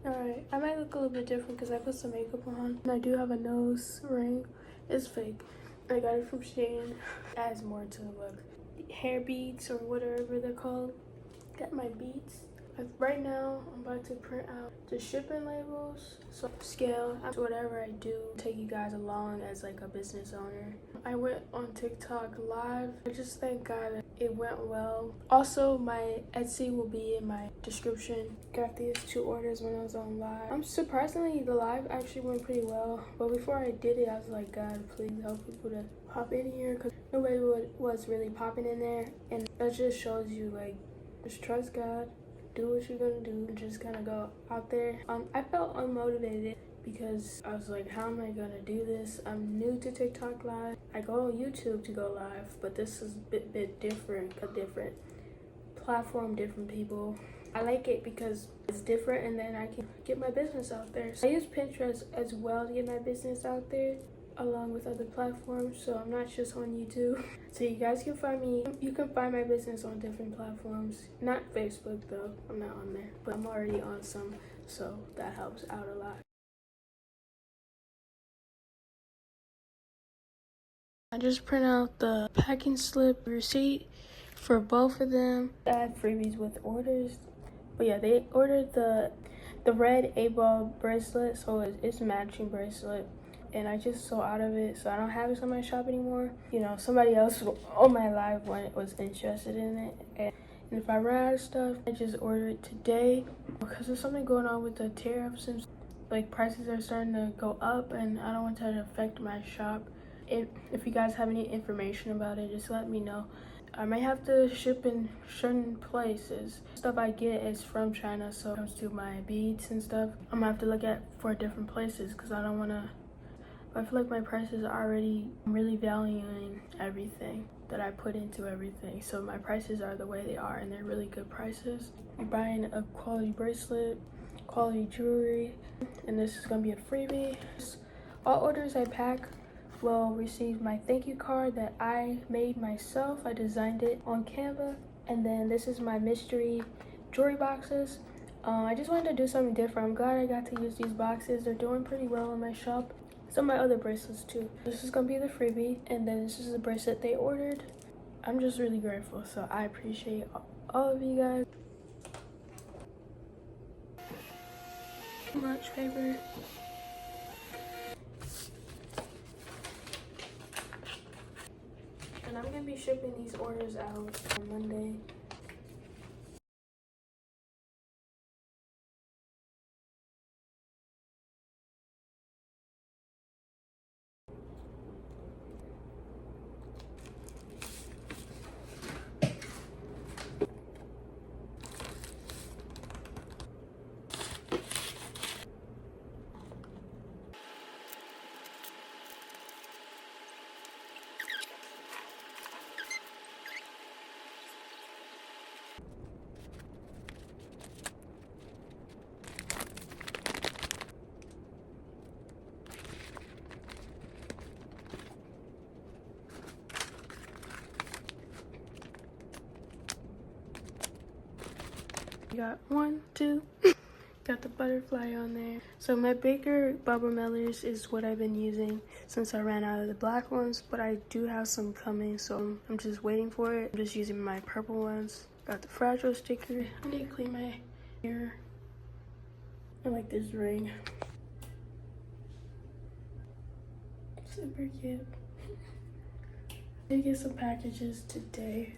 Alright, I might look a little bit different because I put some makeup on. And I do have a nose ring. It's fake. I got it from Shein. Adds more to the look. Hair beads or whatever they're called. Got my beads. Right now, I'm about to print out the shipping labels. So scale, whatever I do, take you guys along as like a business owner. I went on TikTok live. I just thank God that it went well. Also, my Etsy will be in my description. Got these 2 orders when I was on live. Surprisingly, the live actually went pretty well. But before I did it, I was like, God, please help people to pop in here because nobody was really popping in there. And that just shows you like, just trust God. Do what you're gonna do and just kind of go out there. I felt unmotivated because I was like, how am I gonna do this? I'm new to TikTok live. I go on YouTube to go live, but this is a bit different, a different platform, different people. I like it because it's different and then I can get my business out there. So I use Pinterest as well to get my business out there along with other platforms, so I'm not just on YouTube. So you guys can find me, you can find my business on different platforms. Not Facebook though, I'm not on there, but I'm already on some, so that helps out a lot. I just print out the packing slip receipt for both of them. I had freebies with orders, but yeah, they ordered the red 8-ball bracelet, so it's a matching bracelet. And I just sold out of it, so I don't have it on my shop anymore. You know, somebody else on my live one was interested in it. And if I run out of stuff, I just order it today. Because there's something going on with the tariffs and like prices are starting to go up and I don't want that to affect my shop. If you guys have any information about it, just let me know. I might have to ship in certain places. Stuff I get is from China, so when it comes to my beads and stuff, I'm gonna have to look at for different places because I don't wanna. I feel like my prices are already really valuing everything that I put into everything. So my prices are the way they are and they're really good prices. You're buying a quality bracelet, quality jewelry, and this is gonna be a freebie. All orders I pack will receive my thank you card that I made myself. I designed it on Canva. And then this is my mystery jewelry boxes. I just wanted to do something different. I'm glad I got to use these boxes. They're doing pretty well in my shop. Some of my other bracelets too. This is gonna be the freebie, and then this is the bracelet they ordered. I'm just really grateful, so I appreciate all of you guys. Too much paper. And I'm gonna be shipping these orders out on Monday. You got 1, 2. Got the butterfly on there. So my bigger bubble mailers is what I've been using since I ran out of the black ones, but I do have some coming, so I'm just waiting for it. I'm just using my purple ones. Got the fragile sticker. I need to clean my hair. I like this ring. Super cute. I get some packages today.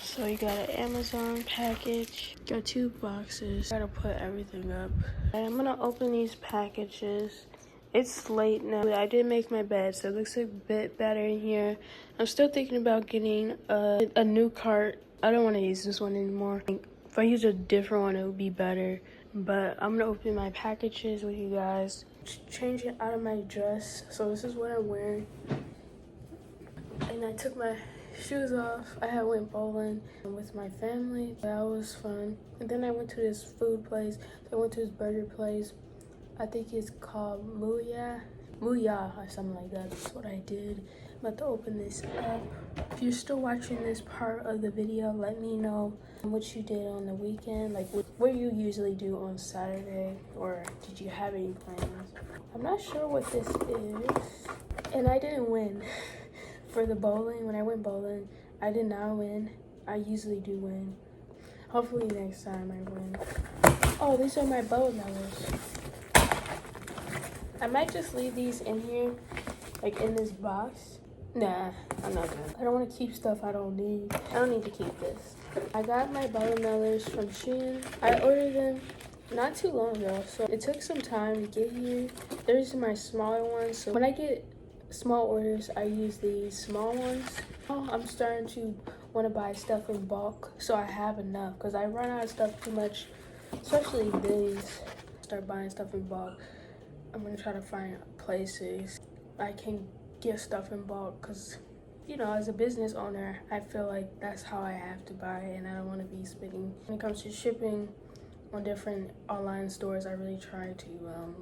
So you got an Amazon package, got 2 boxes. Gotta put everything up. And I'm gonna open these packages. It's late now. I did make my bed, so it looks a bit better in here. I'm still thinking about getting a new cart. I don't want to use this one anymore. If I use a different one, it would be better. But I'm gonna open my packages with you guys. Change it out of my dress. So this is what I'm wearing. And I took my shoes off. I went bowling with my family. That was fun. And then I went to this food place. I went to this burger place. I think it's called Muya or something like that. That's what I did. I'm about to open this up. If you're still watching this part of the video, let me know what you did on the weekend, like what you usually do on Saturday or you have any plans. I'm not sure what this is. And I didn't win. For the bowling, when I went bowling, I did not win. I usually do win. Hopefully next time I win. Oh, these are my bow melons. I might just leave these in here, like in this box. Nah, I'm not gonna. I don't want to keep stuff I don't need. I don't need to keep this. I got my watermelons from Shein. I ordered them not too long ago, so it took some time to get here. There's my smaller ones, so when I get small orders, I use these small ones. Oh, I'm starting to want to buy stuff in bulk, so I have enough, because I run out of stuff too much, especially these. Start buying stuff in bulk. I'm gonna try to find places I can get stuff in bulk, because you know, as a business owner, I feel like that's how I have to buy, and I don't want to be spending. When it comes to shipping on different online stores, I really try to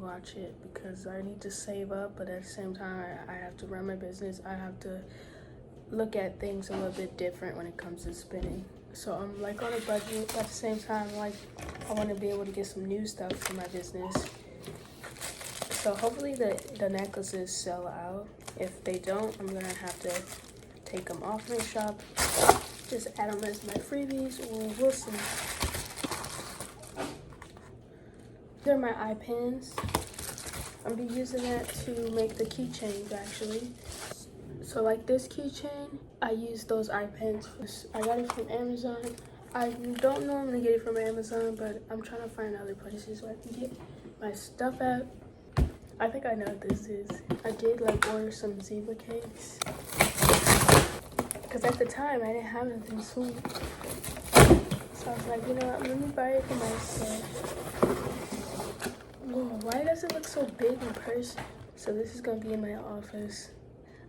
watch it, because I need to save up, but at the same time, I have to run my business. I have to look at things a little bit different when it comes to spending. So I'm like on a budget, but at the same time, like I want to be able to get some new stuff for my business. So hopefully the necklaces sell out. If they don't, I'm gonna have to take them off my shop, just add them as my freebies, or we'll see. These are my eye pins. I'm gonna be using that to make the keychains actually. So like this keychain, I use those eye pins. I got it from Amazon. I don't normally get it from Amazon, but I'm trying to find other places where I can get my stuff at. I think I know what this is. I did like order some zebra cakes, because at the time I didn't have anything sweet. So I was like, you know what, let me buy it for myself. Whoa, why does it look so big in person? So this is gonna be in my office.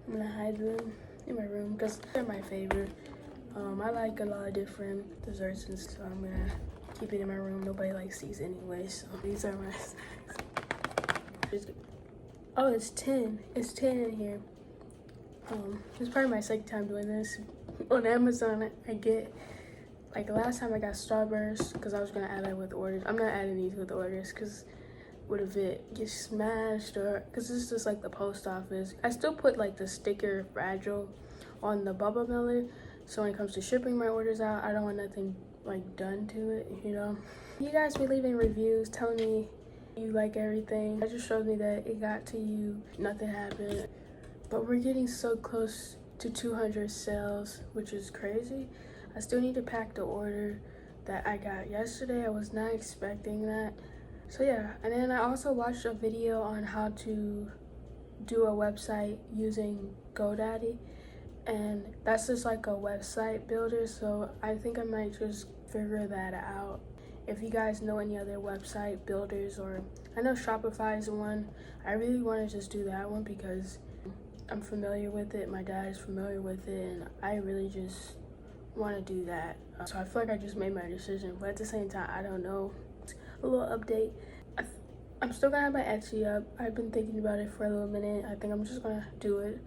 I'm gonna hide them in my room because they're my favorite. I like a lot of different desserts and stuff. I'm gonna keep it in my room. Nobody likes these anyway, so these are my snacks. Oh, it's 10. It's 10 in here. It's probably my second time doing this. On Amazon, I get, like last time I got Starburst because I was gonna add that with orders. I'm not adding these with orders because what if it gets smashed, or because this is just like the post office. I still put like the sticker fragile on the bubble melon, so when it comes to shipping my orders out, I don't want nothing like done to it, you know. You guys be leaving reviews telling me you like everything. That just showed me that it got to you, nothing happened. But we're getting so close to 200 sales, which is crazy. I still need to pack the order that I got yesterday. I was not expecting that. So yeah, and then I also watched a video on how to do a website using GoDaddy, and that's just like a website builder, so I think I might just figure that out. If you guys know any other website builders, or I know Shopify is one, I really want to just do that one because I'm familiar with it, my dad is familiar with it, and I really just want to do that. So I feel like I just made my decision, but at the same time, I don't know. A little update. I'm still gonna have my Etsy up. I've been thinking about it for a little minute. I think I'm just gonna do it.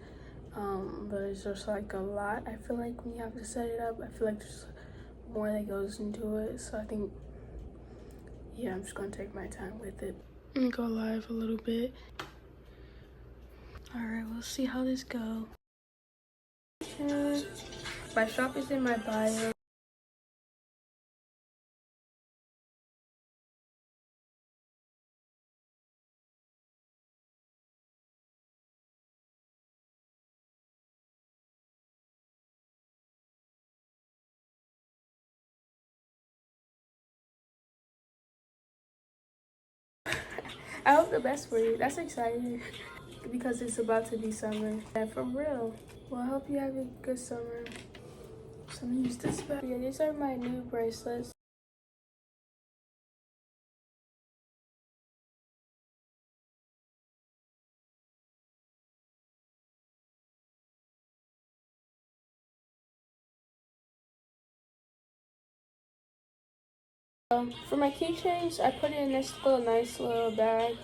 But it's just like a lot. I feel like when you have to set it up, I feel like there's more that goes into it. So I think, yeah, I'm just gonna take my time with it. I'm gonna go live a little bit. All right, we'll see how this goes. My shop is in my bio. I hope the best for you. That's exciting because it's about to be summer. And for real. Well, I hope you have a good summer. So I'm gonna use this back. Yeah, these are my new bracelets. For my keychains, I put it in this little nice little bag.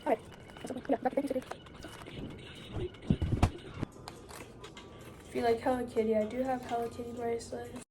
Alright. If you like Hello Kitty, I do have Hello Kitty bracelets.